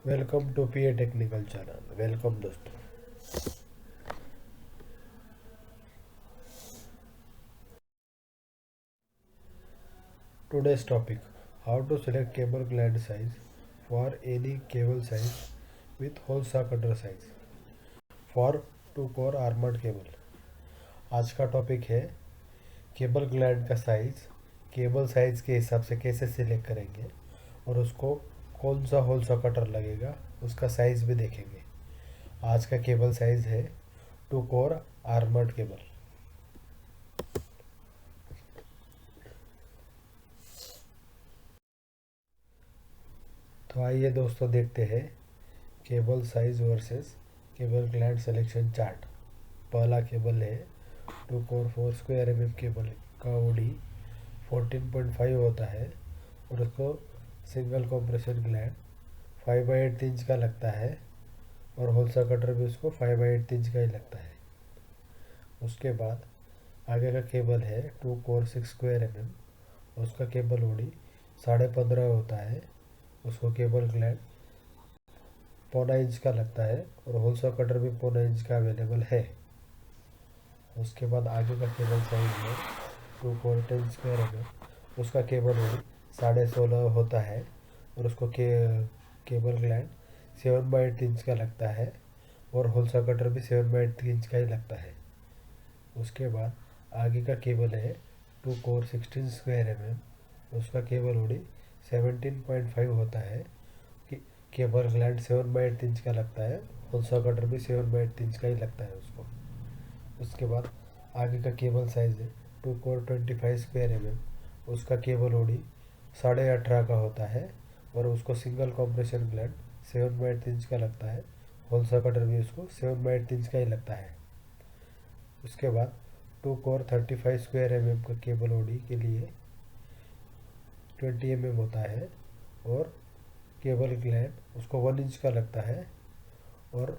Welcome to P A technical channel. Welcome दोस्तों। Today's topic: how to select cable gland size for any cable size with hole saw cutter size for 2 core armored cable। आज का topic है cable gland का size. Cable size के हिसाब से कैसे select करेंगे और उसको कौन सा होल सा कटर लगेगा उसका साइज भी देखेंगे। आज का केबल साइज है 2 कोर आर्मर्ड केबल। तो आइए दोस्तों देखते हैं cable size versus cable gland selection chart. पहला केबल है 2 कोर 4 स्क्वायर एम केबल का ओडी 14.5 होता है और उसको सिंगल कॉम्प्रेशन ग्लैंड 5/8 इंच का लगता है और होलसा कटर भी उसको 5/8 इंच का ही लगता है। उसके बाद आगे का केबल है 2 कोर 6 स्क्वायर एम। उसका केबल ओडी 15.5 होता है। उसको केबल ग्लैंड 1.25 इंच का लगता है और होलसा कटर भी 1.25 इंच का अवेलेबल है। उसके बाद आगे का केबल साइज है 2 कोर 10 स्क्वायर एम। उसका केबल ओडी 16.5 होता है और उसको केबल ग्लैंड 7/8 इंच का लगता है और होलसा कटर भी 7/8 इंच का ही लगता है। उसके बाद आगे का केबल है 2 कोर 16 स्क्वायर एम। उसका केबल ओडी 17.5 होता है कि केबल ग्लैंड 7/8 इंच का लगता है। होलसा कटर भी 7/8 इंच का ही लगता है उसको। उसके बाद आगे का केबल साइज है 2 कोर 25 स्क्वायर एम। उसका केबल ओडी 18.5 का होता है और उसको सिंगल कॉम्प्रेशन ग्लैंड 7/8 इंच का लगता है। होलसा कटर भी उसको 7/8 इंच का ही लगता है। उसके बाद 2 कोर 35 स्क्वायर एम का केबल ओडी के लिए 20 होता है और केबल ग्लैंड उसको 1 इंच का लगता है और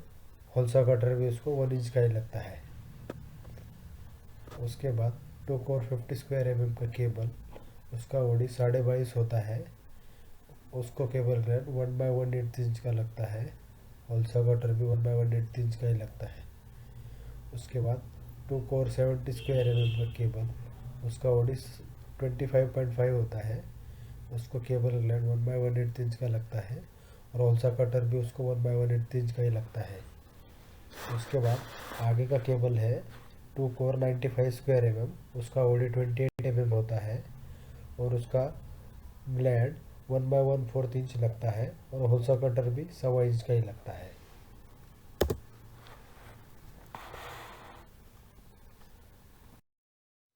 होलसा कटर भी उसको 1 इंच का ही लगता है। उसके बाद 2 कोर 50 स्क्वायर एम का केबल उसका ओडी 22.5 होता है। उसको केबल ग्लैंड 1/1/8 इंच का लगता है। होलसा कटर भी 1/1/8 इंच का ही लगता है। उसके बाद 2 कोर 70 स्क्वायर एम का केबल उसका ओडी 25.5 होता है। उसको केबल ग्लैंड 1/1/8 इंच का लगता है और होलसा कटर भी उसको 1/1/8 इंच का ही लगता है। उसके बाद आगे का केबल है 2 कोर 95 स्क्वायर एम। उसका ओडी 28 होता है और उसका ग्लैंड 1/1/4 इंच लगता है और होलसा कटर भी 1.25 इंच का ही लगता है।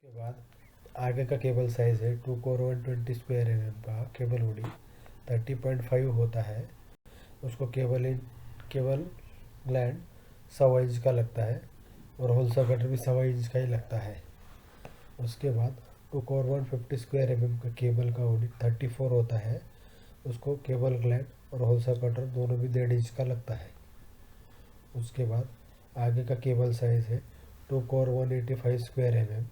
उसके बाद आगे का केबल साइज है 2 कोर 120 स्क्वायर एम का केबल ओडी 30.5 होता है। उसको केबल ग्लैंड 1.25 इंच का लगता है और होलसा कटर भी 1.25 इंच का ही लगता है। उसके बाद 2 कोर 150 स्क्वायर एम का केबल का ओडी 34 होता है। उसको केबल ग्लैंड और होलसा कटर दोनों भी 1.5 इंच का लगता है। उसके बाद आगे का केबल साइज है 2 कोर 185 स्क्वायर एम।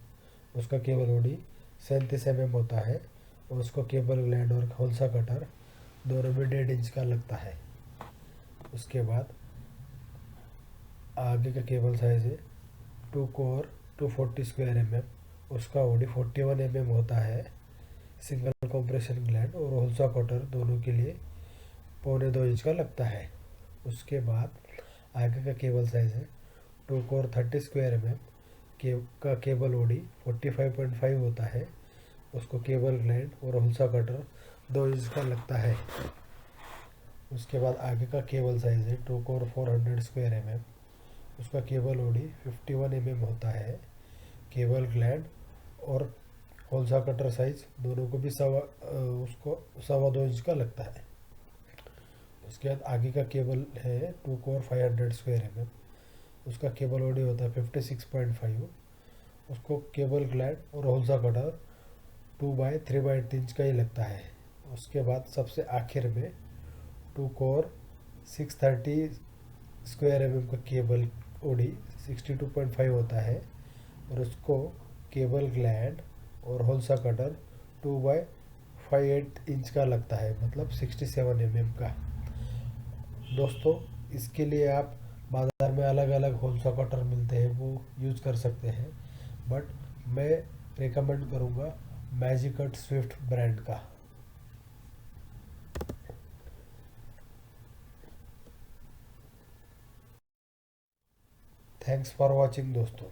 उसका केबल ओडी 37 होता है और उसको केबल ग्लैंड और होलसा कटर दोनों में 1.5 इंच का लगता है। उसके बाद आगे का केबल साइज है 2 कोर 240 स्क्वायर एम। उसका ओडी 41 होता है। सिंगल कॉम्प्रेशन ग्लैंड और होलसा कटर दोनों के लिए 1.25 इंच का लगता है। उसके बाद आगे का केबल साइज है 2 कोर 30 स्क्वायर एम का केबल ओडी 45.5 होता है। उसको केबल ग्लैंड और होलसा कटर 2 इंच का लगता है। उसके बाद आगे का केबल साइज है 2 कोर 400 स्क्वायर एम। उसका केबल ओडी 51 होता है। केबल ग्लैंड और होलसा कटर साइज दोनों को भी उसको 2.25 इंच का लगता है। उसके बाद आगे का केबल है 2 कोर 500 स्क्वायर एम। उसका केबल ओडी होता है 56.5। उसको केबल ग्लैंड और होलसा कटर 2/3/8 इंच का ही लगता है। उसके बाद सबसे आखिर में 2 कोर 630 स्क्वायर एम का केबल ओडी 62.5 होता है और उसको केबल ग्लैंड और होलसा कटर 2/58 इंच का लगता है, मतलब 67 का। दोस्तों इसके लिए आप बाज़ार में अलग अलग होल सॉकेटर मिलते हैं, वो यूज़ कर सकते हैं, बट मैं रिकमेंड करूँगा मैजिकट स्विफ्ट ब्रांड का। थैंक्स फॉर वॉचिंग दोस्तों।